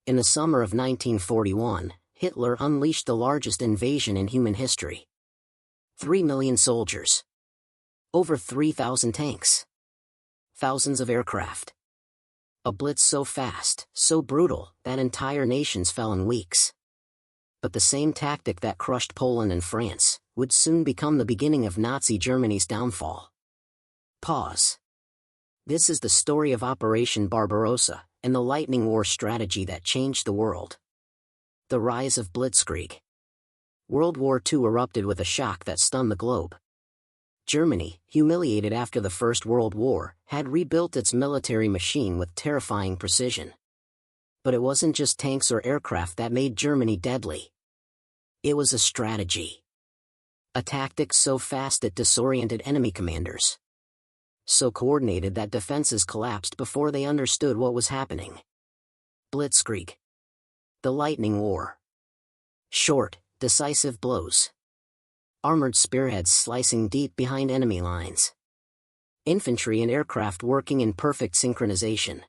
In the summer of 1941, Hitler unleashed the largest invasion in human history. 3 million soldiers. Over 3,000 tanks. Thousands of aircraft. A blitz so fast, so brutal, that entire nations fell in weeks. But the same tactic that crushed Poland and France would soon become the beginning of Nazi Germany's downfall. Pause. This is the story of Operation Barbarossa and the lightning war strategy that changed the world. The rise of Blitzkrieg. World War II erupted with a shock that stunned the globe. Germany, humiliated after the First World War, had rebuilt its military machine with terrifying precision. But it wasn't just tanks or aircraft that made Germany deadly. It was a strategy. A tactic so fast it disoriented enemy commanders. So coordinated that defenses collapsed before they understood what was happening. Blitzkrieg. The lightning war. Short, decisive blows. Armored spearheads slicing deep behind enemy lines. Infantry and aircraft working in perfect synchronization.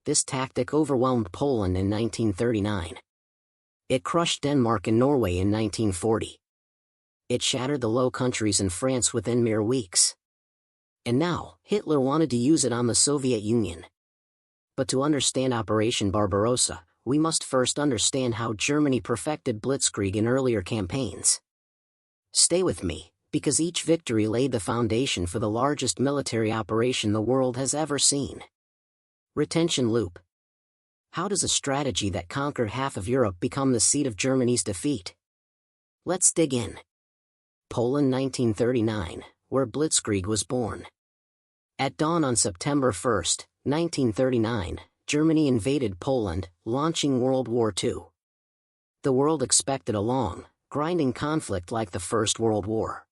This tactic overwhelmed Poland in 1939. It crushed Denmark and Norway in 1940. It shattered the Low Countries and France within mere weeks. And now, Hitler wanted to use it on the Soviet Union. But to understand Operation Barbarossa, we must first understand how Germany perfected Blitzkrieg in earlier campaigns. Stay with me, because each victory laid the foundation for the largest military operation the world has ever seen. Retention loop. How does a strategy that conquered half of Europe become the seat of Germany's defeat? Let's dig in. Poland 1939, where Blitzkrieg was born. At dawn on September 1, 1939, Germany invaded Poland, launching World War II. The world expected a long, grinding conflict like the First World War.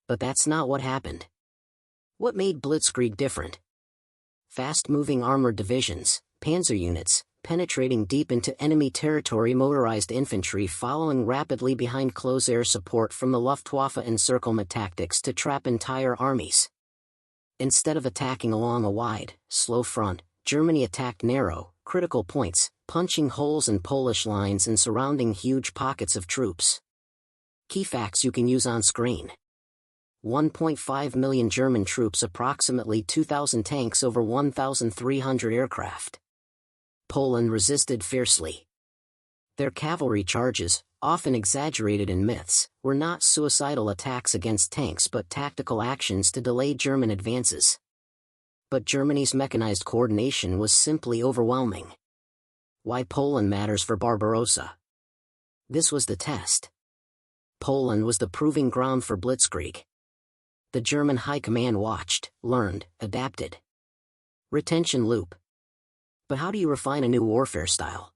But that's not what happened. What made Blitzkrieg different? Fast-moving armored divisions, panzer units, penetrating deep into enemy territory, motorized infantry following rapidly behind, close air support from the Luftwaffe, encirclement tactics to trap entire armies. Instead of attacking along a wide, slow front, Germany attacked narrow, critical points, punching holes in Polish lines and surrounding huge pockets of troops. Key facts you can use on screen. 1.5 million German troops, approximately 2,000 tanks, over 1,300 aircraft. Poland resisted fiercely. Their cavalry charges, often exaggerated in myths, were not suicidal attacks against tanks but tactical actions to delay German advances. But Germany's mechanized coordination was simply overwhelming. Why Poland matters for Barbarossa. This was the test. Poland was the proving ground for Blitzkrieg. The German high command watched, learned, adapted. Retention loop. But how do you refine a new warfare style?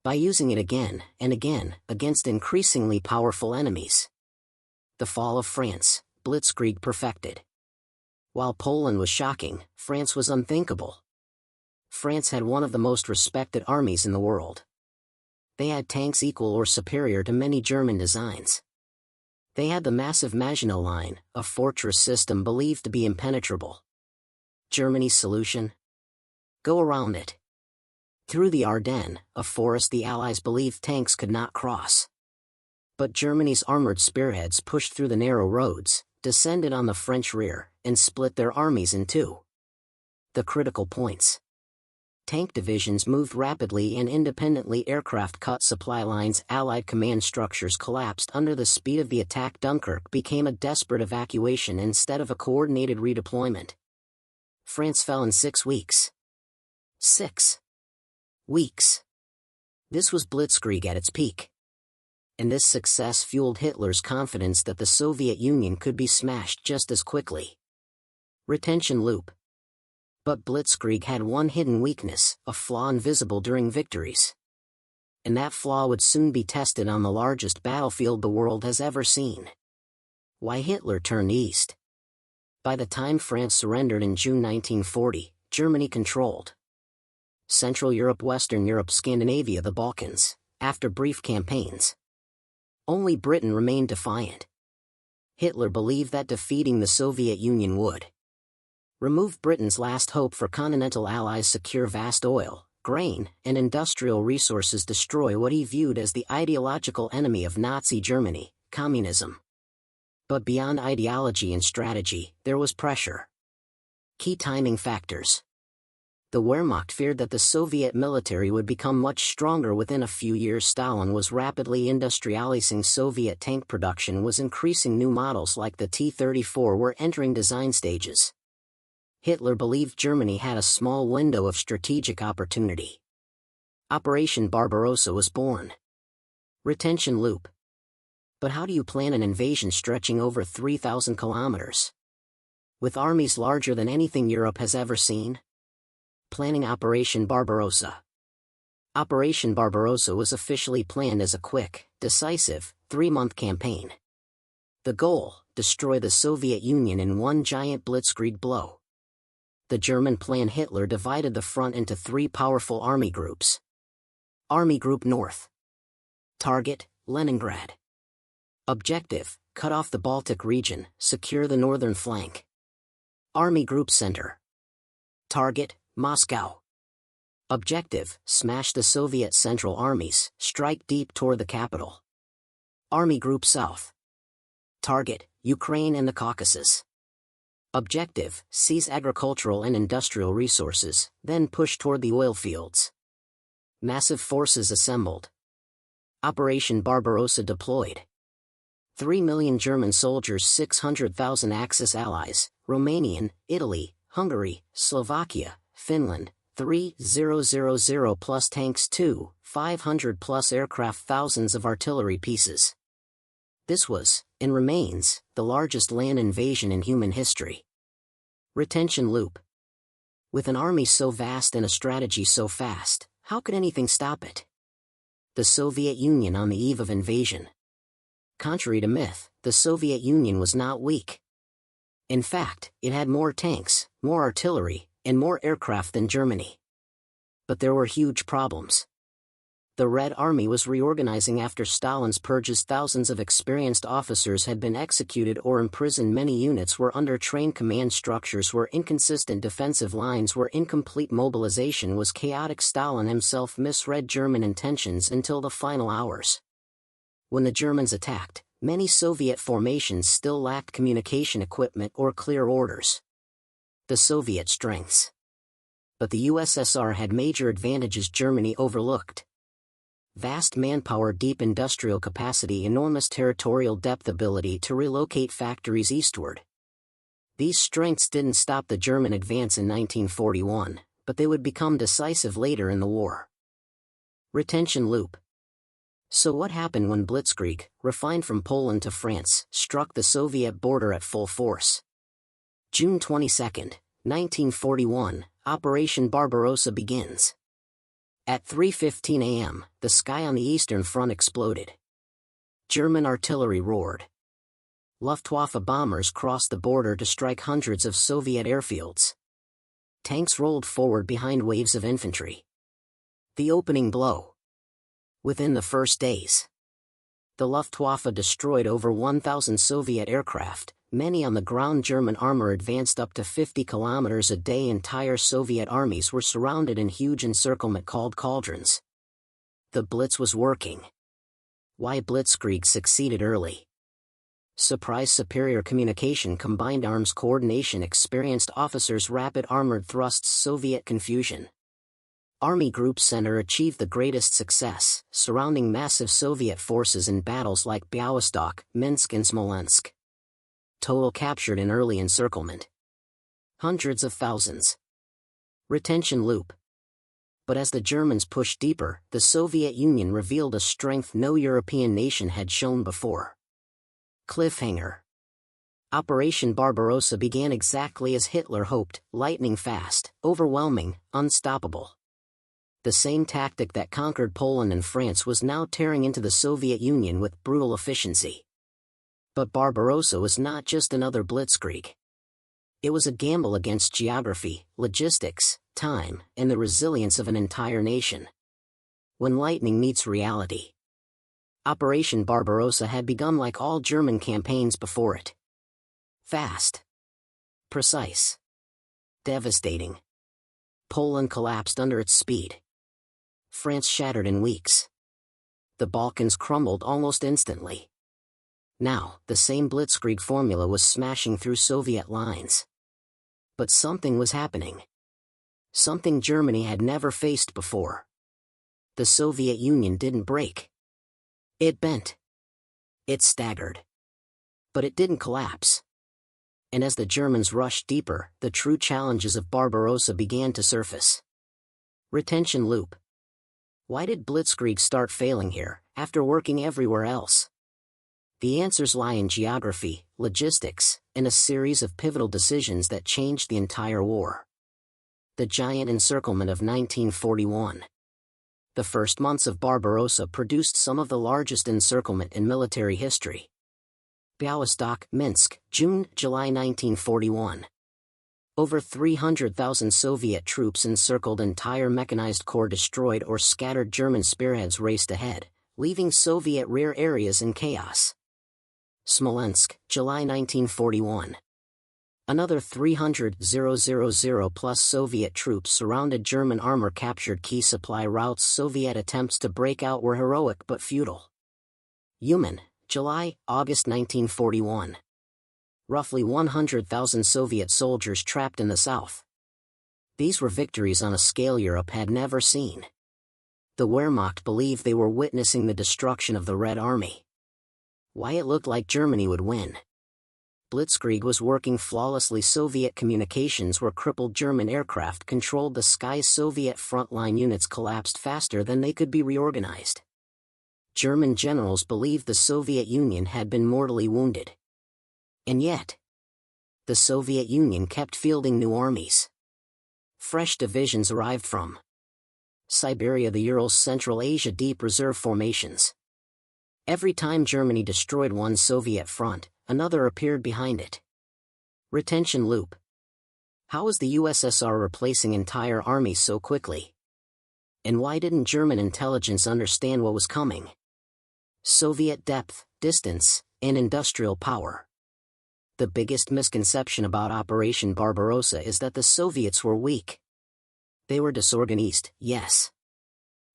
By using it again and again against increasingly powerful enemies. The fall of France, Blitzkrieg perfected. While Poland was shocking, France was unthinkable. France had one of the most respected armies in the world. They had tanks equal or superior to many German designs. They had the massive Maginot Line, a fortress system believed to be impenetrable. Germany's solution? Go around it. Through the Ardennes, a forest the Allies believed tanks could not cross. But Germany's armored spearheads pushed through the narrow roads, descended on the French rear, and split their armies in two. The critical points. Tank divisions moved rapidly and independently, aircraft cut supply lines, Allied command structures collapsed under the speed of the attack. Dunkirk became a desperate evacuation instead of a coordinated redeployment. France fell in 6 weeks. 6 weeks. This was Blitzkrieg at its peak. And this success fueled Hitler's confidence that the Soviet Union could be smashed just as quickly. Retention loop. But Blitzkrieg had one hidden weakness, a flaw invisible during victories. And that flaw would soon be tested on the largest battlefield the world has ever seen. Why Hitler turned east. By the time France surrendered in June 1940, Germany controlled Central Europe, Western Europe, Scandinavia, the Balkans, after brief campaigns. Only Britain remained defiant. Hitler believed that defeating the Soviet Union would remove Britain's last hope for continental allies, secure vast oil, grain, and industrial resources destroy what he viewed as the ideological enemy of Nazi Germany, communism. But beyond ideology and strategy, there was pressure. Key timing factors. The Wehrmacht feared that the Soviet military would become much stronger within a few years. Stalin was rapidly industrializing Soviet tank production, was increasing. New models like the T-34 were entering design stages. Hitler believed Germany had a small window of strategic opportunity. Operation Barbarossa was born. Retention loop. But how do you plan an invasion stretching over 3,000 kilometers? With armies larger than anything Europe has ever seen? Planning Operation Barbarossa. Operation Barbarossa was officially planned as a quick, decisive, 3-month campaign. The goal: destroy the Soviet Union in one giant blitzkrieg blow. The German plan. Hitler divided the front into 3 powerful army groups. Army Group North. Target: Leningrad. Objective: cut off the Baltic region, secure the northern flank. Army Group Center. Target: Moscow. Objective: smash the Soviet Central Armies, strike deep toward the capital. Army Group South. Target: Ukraine and the Caucasus. Objective: seize agricultural and industrial resources, then push toward the oil fields. Massive forces assembled. Operation Barbarossa deployed. 3 million German soldiers, 600,000 Axis allies, Romanian, Italy, Hungary, Slovakia, Finland, 3,000 plus tanks, 500 plus aircraft, thousands of artillery pieces. This was, and remains, the largest land invasion in human history. Retention loop. With an army so vast and a strategy so fast, how could anything stop it? The Soviet Union on the eve of invasion. Contrary to myth, the Soviet Union was not weak. In fact, it had more tanks, more artillery, and more aircraft than Germany. But there were huge problems. The Red Army was reorganizing after Stalin's purges. Thousands of experienced officers had been executed or imprisoned. Many units were under-trained. Command structures were inconsistent. Defensive lines were incomplete. Mobilization was chaotic. Stalin himself misread German intentions until the final hours. When the Germans attacked, many Soviet formations still lacked communication equipment or clear orders. The Soviet strengths. But the USSR had major advantages Germany overlooked. Vast manpower, deep industrial capacity, enormous territorial depth, ability to relocate factories eastward. These strengths didn't stop the German advance in 1941, but they would become decisive later in the war. Retention loop. So what happened when Blitzkrieg, refined from Poland to France, struck the Soviet border at full force? June 22, 1941, Operation Barbarossa begins. At 3:15 a.m., the sky on the Eastern Front exploded. German artillery roared. Luftwaffe bombers crossed the border to strike hundreds of Soviet airfields. Tanks rolled forward behind waves of infantry. The opening blow. Within the first days, the Luftwaffe destroyed over 1,000 Soviet aircraft, many on the ground. German armor advanced up to 50 kilometers a day. Entire Soviet armies were surrounded in huge encirclement called cauldrons. The Blitz was working. Why Blitzkrieg succeeded early? Surprise, superior communication, combined arms coordination, experienced officers, rapid armored thrusts, Soviet confusion. Army Group Center achieved the greatest success, surrounding massive Soviet forces in battles like Białystok, Minsk and Smolensk. Total captured in early encirclement. Hundreds of thousands. Retention loop. But as the Germans pushed deeper, the Soviet Union revealed a strength no European nation had shown before. Cliffhanger. Operation Barbarossa began exactly as Hitler hoped, lightning fast, overwhelming, unstoppable. The same tactic that conquered Poland and France was now tearing into the Soviet Union with brutal efficiency. But Barbarossa was not just another blitzkrieg. It was a gamble against geography, logistics, time, and the resilience of an entire nation. When lightning meets reality. Operation Barbarossa had begun like all German campaigns before it. Fast. Precise. Devastating. Poland collapsed under its speed. France shattered in weeks. The Balkans crumbled almost instantly. Now, the same Blitzkrieg formula was smashing through Soviet lines. But something was happening. Something Germany had never faced before. The Soviet Union didn't break. It bent. It staggered. But it didn't collapse. And as the Germans rushed deeper, the true challenges of Barbarossa began to surface. Retention loop. Why did Blitzkrieg start failing here, after working everywhere else? The answers lie in geography, logistics, and a series of pivotal decisions that changed the entire war. The giant encirclement of 1941. The first months of Barbarossa produced some of the largest encirclement in military history. Białystok, Minsk, June-July 1941. Over 300,000 Soviet troops encircled entire mechanized corps, destroyed or scattered German spearheads raced ahead, leaving Soviet rear areas in chaos. Smolensk, July 1941. Another 300,000 plus Soviet troops surrounded German armor, captured key supply routes. Soviet attempts to break out were heroic but futile. Uman, July-August 1941. Roughly 100,000 Soviet soldiers trapped in the south. These were victories on a scale Europe had never seen. The Wehrmacht believed they were witnessing the destruction of the Red Army. Why it looked like Germany would win. Blitzkrieg was working flawlessly. Soviet communications were crippled. German aircraft controlled the skies. Soviet frontline units collapsed faster than they could be reorganized. German generals believed the Soviet Union had been mortally wounded. And yet, the Soviet Union kept fielding new armies. Fresh divisions arrived from Siberia, the Urals, Central Asia, deep reserve formations. Every time Germany destroyed one Soviet front, another appeared behind it. Retention loop. How was the USSR replacing entire armies so quickly? And why didn't German intelligence understand what was coming? Soviet depth, distance, and industrial power. The biggest misconception about Operation Barbarossa is that the Soviets were weak. They were disorganized, yes.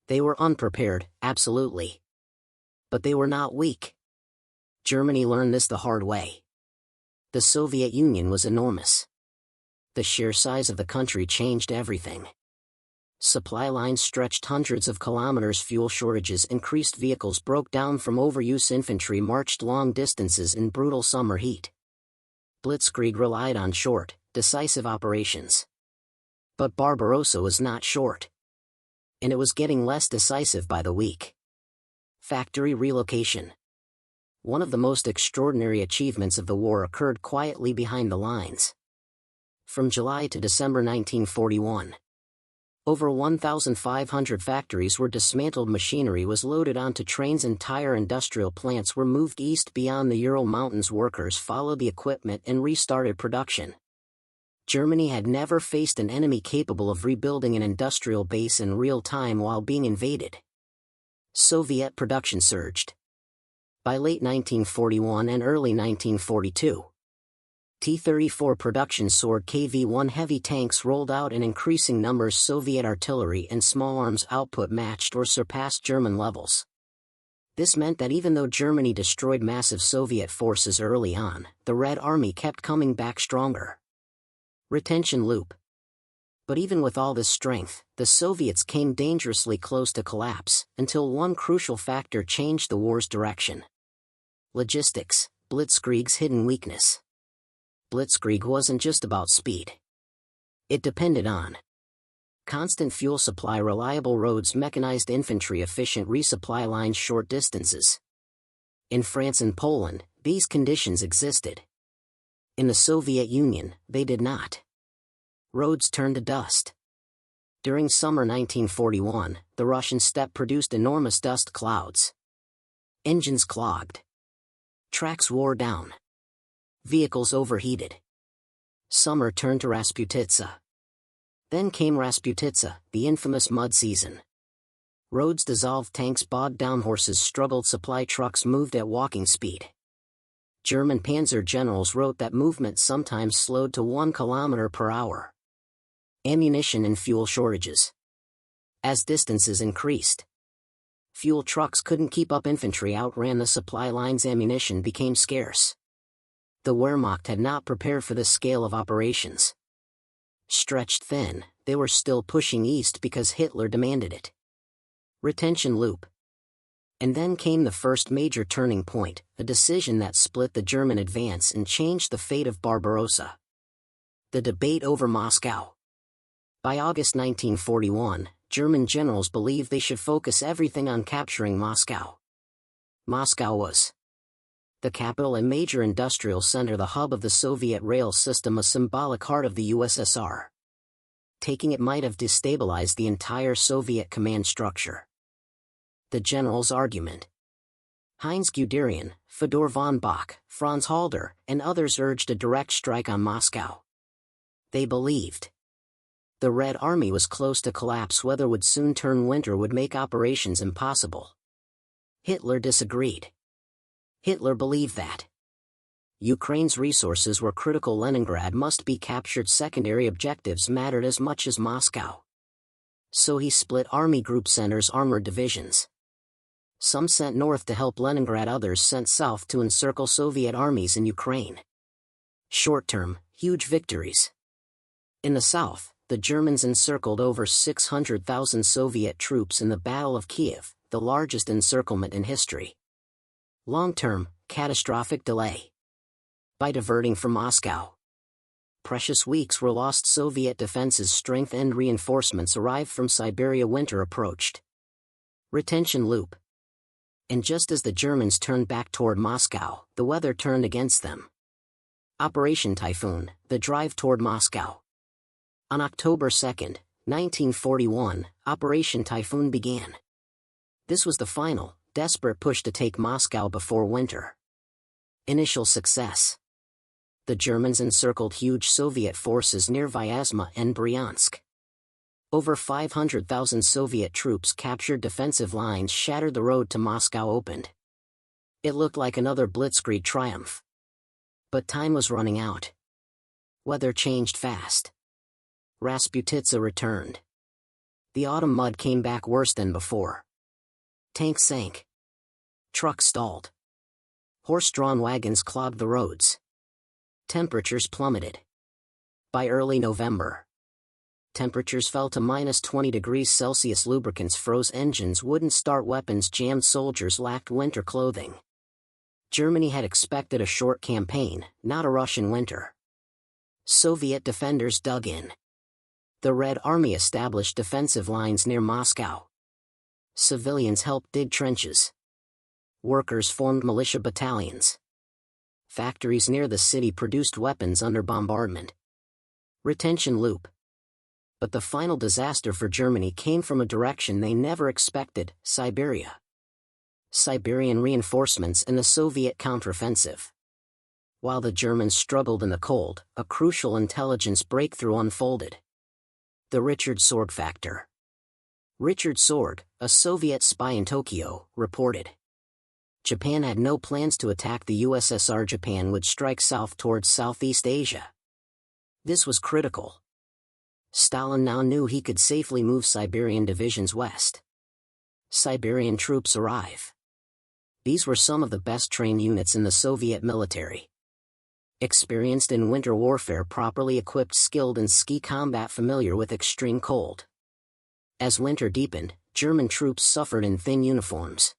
They were unprepared, absolutely. But they were not weak. Germany learned this the hard way. The Soviet Union was enormous. The sheer size of the country changed everything. Supply lines stretched hundreds of kilometers, fuel shortages increased, vehicles broke down from overuse, infantry marched long distances in brutal summer heat. Blitzkrieg relied on short, decisive operations. But Barbarossa was not short. And it was getting less decisive by the week. Factory relocation. One of the most extraordinary achievements of the war occurred quietly behind the lines. From July to December 1941. Over 1,500 factories were dismantled, machinery was loaded onto trains, entire industrial plants were moved east beyond the Ural Mountains. Workers followed the equipment and restarted production. Germany had never faced an enemy capable of rebuilding an industrial base in real time while being invaded. Soviet production surged. By late 1941 and early 1942, T-34 production soared. KV-1 heavy tanks rolled out in increasing numbers. Soviet artillery and small arms output matched or surpassed German levels. This meant that even though Germany destroyed massive Soviet forces early on, the Red Army kept coming back stronger. Retention loop. But even with all this strength, the Soviets came dangerously close to collapse, until one crucial factor changed the war's direction. Logistics, Blitzkrieg's hidden weakness. Blitzkrieg wasn't just about speed. It depended on constant fuel supply, reliable roads, mechanized infantry, efficient resupply lines, short distances. In France and Poland, these conditions existed. In the Soviet Union, they did not. Roads turned to dust. During summer 1941, the Russian steppe produced enormous dust clouds. Engines clogged. Tracks wore down. Vehicles overheated. Summer turned to Rasputitsa. Then came Rasputitsa, the infamous mud season. Roads dissolved, tanks bogged down, horses struggled, supply trucks moved at walking speed. German panzer generals wrote that movement sometimes slowed to 1 kilometer per hour. Ammunition and fuel shortages. As distances increased, fuel trucks couldn't keep up, infantry outran the supply lines, ammunition became scarce. The Wehrmacht had not prepared for this scale of operations. Stretched thin, they were still pushing east because Hitler demanded it. Retention loop. And then came the first major turning point, a decision that split the German advance and changed the fate of Barbarossa. The debate over Moscow. By August 1941, German generals believed they should focus everything on capturing Moscow. Moscow was the capital and major industrial center, the hub of the Soviet rail system, a symbolic heart of the USSR. Taking it might have destabilized the entire Soviet command structure. The generals' argument. Heinz Guderian, Fedor von Bock, Franz Halder, and others urged a direct strike on Moscow. They believed the Red Army was close to collapse. Weather would soon turn, winter would make operations impossible. Hitler disagreed. Hitler believed that Ukraine's resources were critical. Leningrad must be captured. Secondary objectives mattered as much as Moscow. So he split army group centers, armored divisions. Some sent north to help Leningrad, others sent south to encircle Soviet armies in Ukraine. Short-term, huge victories. In the south, the Germans encircled over 600,000 Soviet troops in the Battle of Kiev, the largest encirclement in history. Long-term, catastrophic delay. By diverting from Moscow, precious weeks were lost. Soviet defenses strengthened, reinforcements arrived from Siberia, winter approached. Retention loop. And just as the Germans turned back toward Moscow, the weather turned against them. Operation Typhoon, the drive toward Moscow. On October 2, 1941, Operation Typhoon began. This was the final, desperate push to take Moscow before winter. Initial success. The Germans encircled huge Soviet forces near Vyazma and Bryansk. Over 500,000 Soviet troops captured defensive lines, shattered, the road to Moscow opened. It looked like another Blitzkrieg triumph. But time was running out. Weather changed fast. Rasputitsa returned. The autumn mud came back worse than before. Tanks sank. Trucks stalled. Horse-drawn wagons clogged the roads. Temperatures plummeted. By early November, temperatures fell to -20°C. Lubricants froze, engines wouldn't start, weapons jammed, soldiers lacked winter clothing. Germany had expected a short campaign, not a Russian winter. Soviet defenders dug in. The Red Army established defensive lines near Moscow. Civilians helped dig trenches. Workers formed militia battalions. Factories near the city produced weapons under bombardment. Retention loop. But the final disaster for Germany came from a direction they never expected: Siberia. Siberian reinforcements and the Soviet counteroffensive. While the Germans struggled in the cold, a crucial intelligence breakthrough unfolded. The Richard Sorg factor. Richard Sorg, a Soviet spy in Tokyo, reported Japan had no plans to attack the USSR. Japan would strike south towards Southeast Asia. This was critical. Stalin now knew he could safely move Siberian divisions west. Siberian troops arrive. These were some of the best trained units in the Soviet military. Experienced in winter warfare, properly equipped, skilled in ski combat, familiar with extreme cold. As winter deepened, German troops suffered in thin uniforms.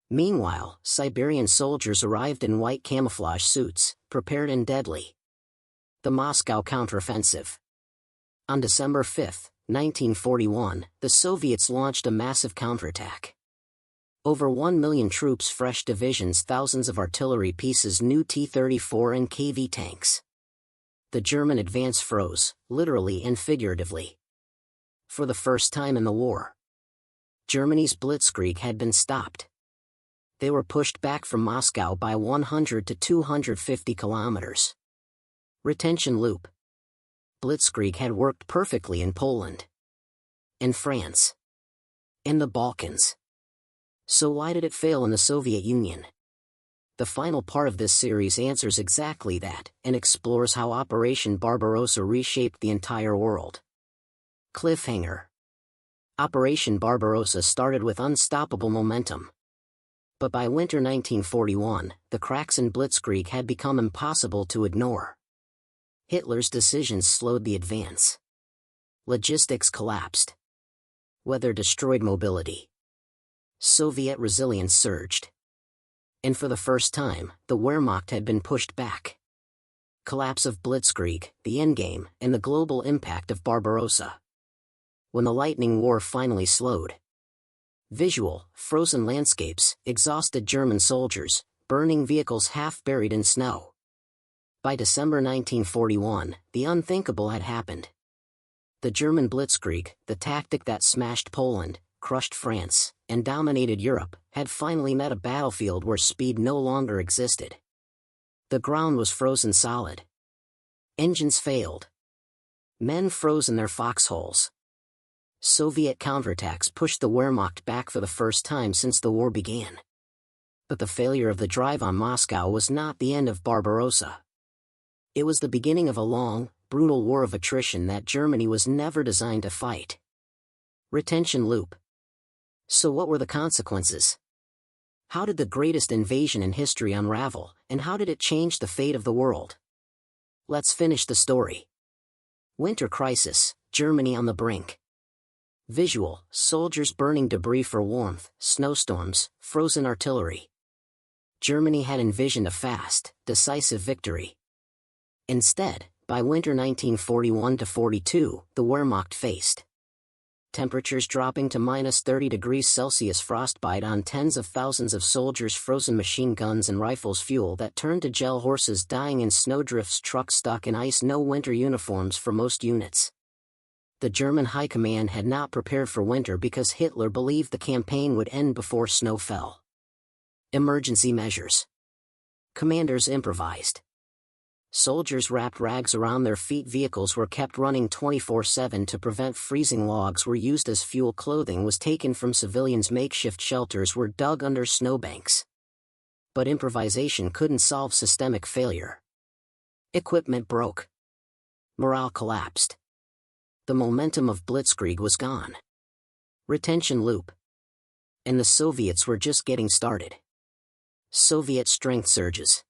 Meanwhile, Siberian soldiers arrived in white camouflage suits, prepared and deadly. The Moscow counteroffensive. On December 5, 1941, the Soviets launched a massive counterattack. Over 1 million troops, fresh divisions, thousands of artillery pieces, new T-34 and KV tanks. The German advance froze, literally and figuratively. For the first time in the war, Germany's Blitzkrieg had been stopped. They were pushed back from Moscow by 100 to 250 kilometers. Retention loop. Blitzkrieg had worked perfectly in Poland, in France, in the Balkans. So why did it fail in the Soviet Union? The final part of this series answers exactly that, and explores how Operation Barbarossa reshaped the entire world. Cliffhanger. Operation Barbarossa started with unstoppable momentum. But by winter 1941, the cracks in Blitzkrieg had become impossible to ignore. Hitler's decisions slowed the advance. Logistics collapsed. Weather destroyed mobility. Soviet resilience surged. And for the first time, the Wehrmacht had been pushed back. Collapse of Blitzkrieg, the endgame, and the global impact of Barbarossa. When the lightning war finally slowed. Visual, frozen landscapes, exhausted German soldiers, burning vehicles half buried in snow. By December 1941, the unthinkable had happened. The German Blitzkrieg, the tactic that smashed Poland, crushed France, and dominated Europe, had finally met a battlefield where speed no longer existed. The ground was frozen solid. Engines failed. Men froze in their foxholes. Soviet counterattacks pushed the Wehrmacht back for the first time since the war began. But the failure of the drive on Moscow was not the end of Barbarossa. It was the beginning of a long, brutal war of attrition that Germany was never designed to fight. Retention loop. So what were the consequences? How did the greatest invasion in history unravel, and how did it change the fate of the world? Let's finish the story. Winter crisis, Germany on the brink. Visual, soldiers burning debris for warmth, snowstorms, frozen artillery. Germany had envisioned a fast, decisive victory. Instead, by winter 1941-42, the Wehrmacht faced temperatures dropping to -30°C, frostbite on tens of thousands of soldiers, frozen machine guns and rifles, fuel that turned to gel, horses dying in snowdrifts, trucks stuck in ice, no winter uniforms for most units. The German High Command had not prepared for winter because Hitler believed the campaign would end before snow fell. Emergency measures. Commanders improvised. Soldiers wrapped rags around their feet, vehicles were kept running 24/7 to prevent freezing, logs were used as fuel, clothing was taken from civilians, makeshift shelters were dug under snowbanks. But improvisation couldn't solve systemic failure. Equipment broke. Morale collapsed. The momentum of Blitzkrieg was gone. Retention loop. And the Soviets were just getting started. Soviet strength surges.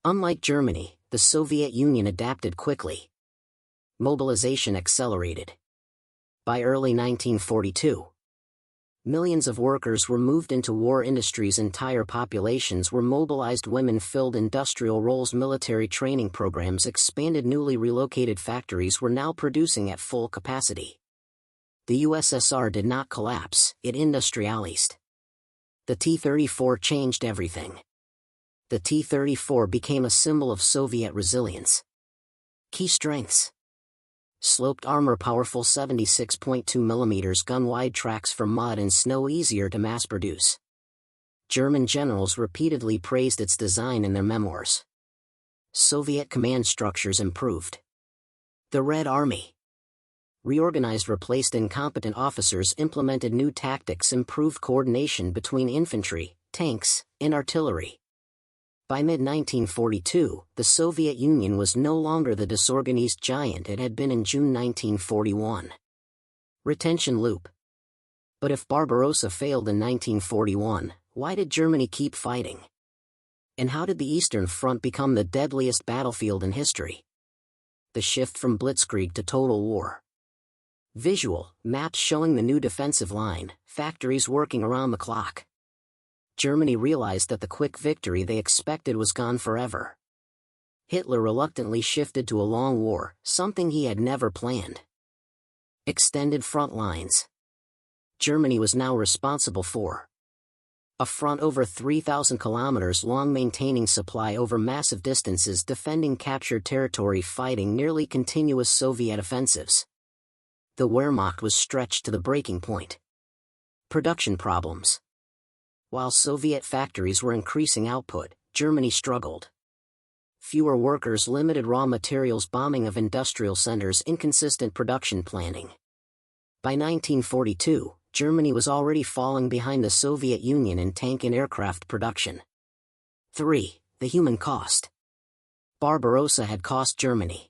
Unlike Germany, the Soviet Union adapted quickly. Mobilization accelerated. By early 1942, millions of workers were moved into war industries, entire populations were mobilized, women filled industrial roles, military training programs expanded, newly relocated factories were now producing at full capacity. The USSR did not collapse, it industrialized. The T-34 changed everything. The T-34 became a symbol of Soviet resilience. Key strengths. Sloped armor, powerful 76.2 mm gun-wide tracks for mud and snow, easier to mass-produce. German generals repeatedly praised its design in their memoirs. Soviet command structures improved. The Red Army. Reorganized, replaced incompetent officers, implemented new tactics, improved coordination between infantry, tanks, and artillery. By mid-1942, the Soviet Union was no longer the disorganized giant it had been in June 1941. Retention loop. But if Barbarossa failed in 1941, why did Germany keep fighting? And how did the Eastern Front become the deadliest battlefield in history? The shift from Blitzkrieg to total war. Visual, maps showing the new defensive line, factories working around the clock. Germany realized that the quick victory they expected was gone forever. Hitler reluctantly shifted to a long war, something he had never planned. Extended front lines. Germany was now responsible for a front over 3,000 kilometers long, maintaining supply over massive distances, defending captured territory, fighting nearly continuous Soviet offensives. The Wehrmacht was stretched to the breaking point. Production problems. While Soviet factories were increasing output, Germany struggled. Fewer workers, limited raw materials, bombing of industrial centers, inconsistent production planning. By 1942, Germany was already falling behind the Soviet Union in tank and aircraft production. 3. The human cost. Barbarossa had cost Germany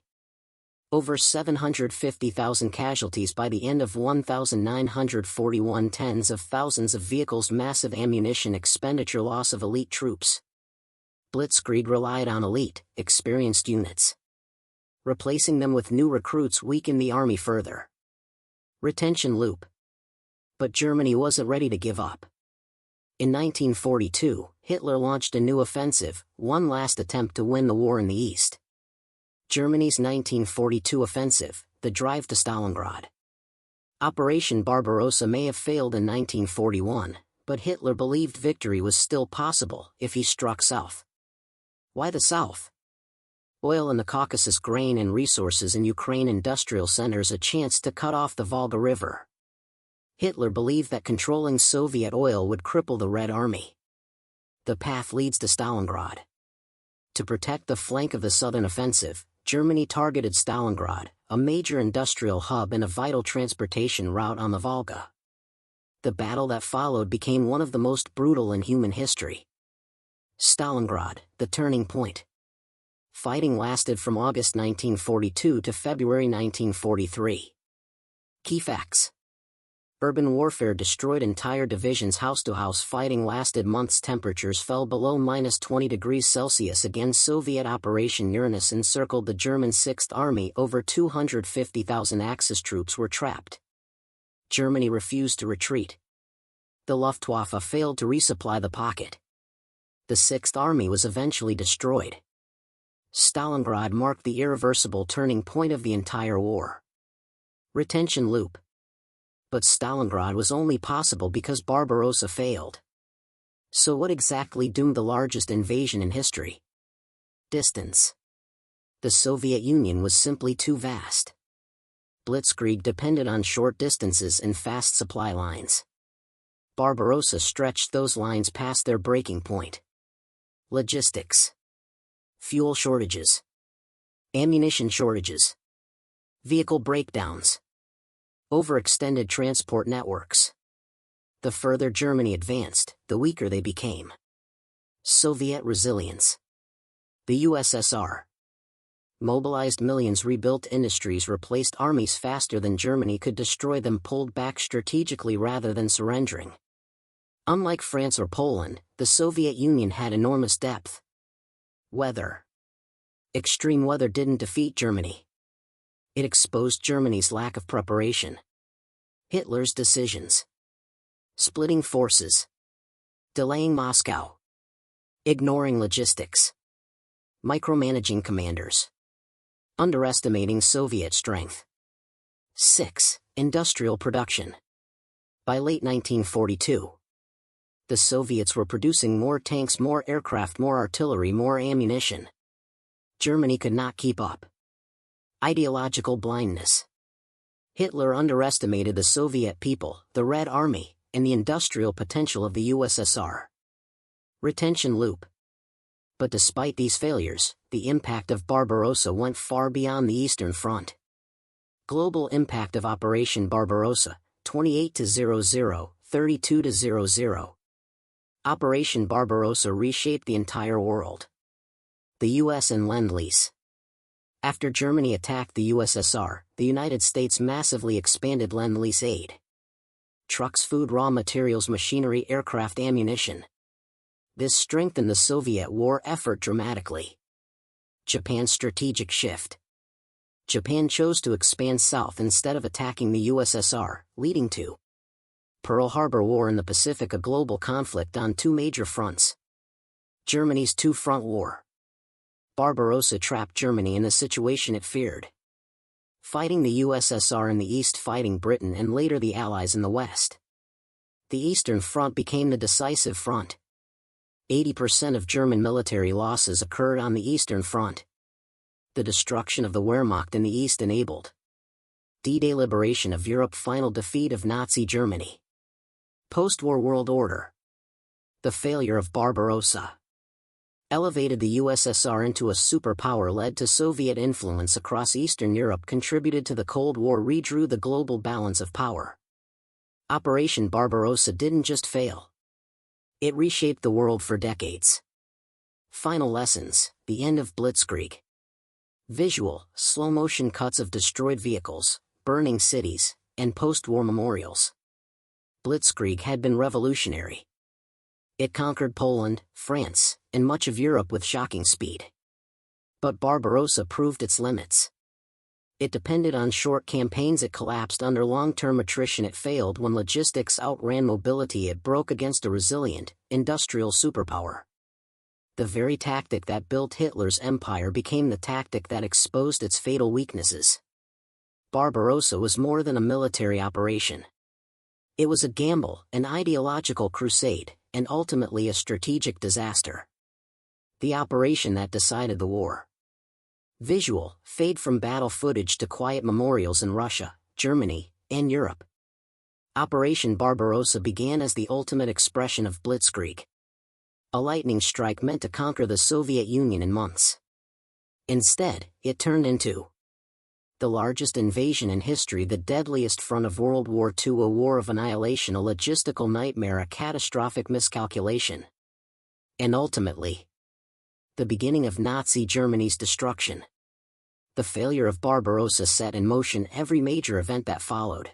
Over 750,000 casualties by the end of 1941, tens of thousands of vehicles, massive ammunition expenditure, loss of elite troops. Blitzkrieg relied on elite, experienced units. Replacing them with new recruits weakened the army further. Retention loop. But Germany wasn't ready to give up. In 1942, Hitler launched a new offensive, one last attempt to win the war in the East. Germany's 1942 offensive, the drive to Stalingrad. Operation Barbarossa may have failed in 1941, but Hitler believed victory was still possible if he struck south. Why the south? Oil in the Caucasus, grain and resources in Ukraine, industrial centers, a chance to cut off the Volga River. Hitler believed that controlling Soviet oil would cripple the Red Army. The path leads to Stalingrad. To protect the flank of the southern offensive, Germany targeted Stalingrad, a major industrial hub and a vital transportation route on the Volga. The battle that followed became one of the most brutal in human history. Stalingrad, the turning point. Fighting lasted from August 1942 to February 1943. Key facts. Urban warfare destroyed entire divisions. House-to-house fighting lasted months. Temperatures fell below -20 degrees Celsius. Again, Soviet Operation Uranus encircled the German 6th Army. Over 250,000 Axis troops were trapped. Germany refused to retreat. The Luftwaffe failed to resupply the pocket. The 6th Army was eventually destroyed. Stalingrad marked the irreversible turning point of the entire war. Retention loop. But Stalingrad was only possible because Barbarossa failed. So what exactly doomed the largest invasion in history? Distance. The Soviet Union was simply too vast. Blitzkrieg depended on short distances and fast supply lines. Barbarossa stretched those lines past their breaking point. Logistics. Fuel shortages. Ammunition shortages. Vehicle breakdowns. Overextended transport networks. The further Germany advanced, the weaker they became. Soviet resilience. The USSR mobilized millions, rebuilt industries, replaced armies faster than Germany could destroy them, pulled back strategically rather than surrendering. Unlike France or Poland, the Soviet Union had enormous depth. Weather. Extreme weather didn't defeat Germany. It exposed Germany's lack of preparation. Hitler's decisions. Splitting forces. Delaying Moscow. Ignoring logistics. Micromanaging commanders. Underestimating Soviet strength. 6. Industrial production. By late 1942, the Soviets were producing more tanks, more aircraft, more artillery, more ammunition. Germany could not keep up. Ideological blindness. Hitler underestimated the Soviet people, the Red Army, and the industrial potential of the USSR. Retention loop. But despite these failures, the impact of Barbarossa went far beyond the Eastern Front. Global impact of Operation Barbarossa, 28-00, 32-00. Operation Barbarossa reshaped the entire world. The U.S. and Lend-Lease. After Germany attacked the USSR, the United States massively expanded Lend-Lease aid. Trucks, food, raw materials, machinery, aircraft, ammunition. This strengthened the Soviet war effort dramatically. Japan's strategic shift. Japan chose to expand south instead of attacking the USSR, leading to Pearl Harbor War in the Pacific, a global conflict on two major fronts. Germany's two-front war. Barbarossa trapped Germany in the situation it feared. Fighting the USSR in the east, fighting Britain and later the Allies in the west. The Eastern Front became the decisive front. 80% of German military losses occurred on the Eastern Front. The destruction of the Wehrmacht in the east enabled D-Day, liberation of Europe, final defeat of Nazi Germany. Post-war world order. The failure of Barbarossa elevated the USSR into a superpower, led to Soviet influence across Eastern Europe, contributed to the Cold War, redrew the global balance of power. Operation Barbarossa didn't just fail. It reshaped the world for decades. Final lessons: the end of Blitzkrieg. Visual, slow-motion cuts of destroyed vehicles, burning cities, and post-war memorials. Blitzkrieg had been revolutionary. It conquered Poland, France, and much of Europe with shocking speed. But Barbarossa proved its limits. It depended on short campaigns, it collapsed under long-term attrition, it failed when logistics outran mobility, it broke against a resilient, industrial superpower. The very tactic that built Hitler's empire became the tactic that exposed its fatal weaknesses. Barbarossa was more than a military operation. It was a gamble, an ideological crusade, and ultimately a strategic disaster. The operation that decided the war. Visual, fade from battle footage to quiet memorials in Russia, Germany, and Europe. Operation Barbarossa began as the ultimate expression of Blitzkrieg. A lightning strike meant to conquer the Soviet Union in months. Instead, it turned into the largest invasion in history, the deadliest front of World War II, a war of annihilation, a logistical nightmare, a catastrophic miscalculation. And ultimately, the beginning of Nazi Germany's destruction. The failure of Barbarossa set in motion every major event that followed.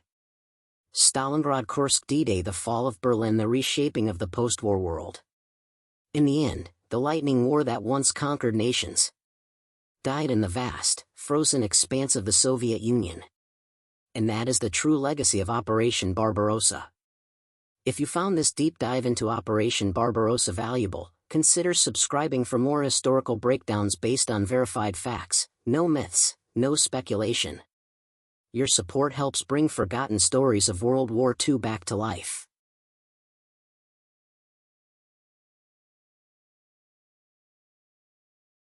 Stalingrad, Kursk, D-Day, the fall of Berlin, the reshaping of the post-war world. In the end, the lightning war that once conquered nations died in the vast, frozen expanse of the Soviet Union. And that is the true legacy of Operation Barbarossa. If you found this deep dive into Operation Barbarossa valuable, consider subscribing for more historical breakdowns based on verified facts, no myths, no speculation. Your support helps bring forgotten stories of World War II back to life.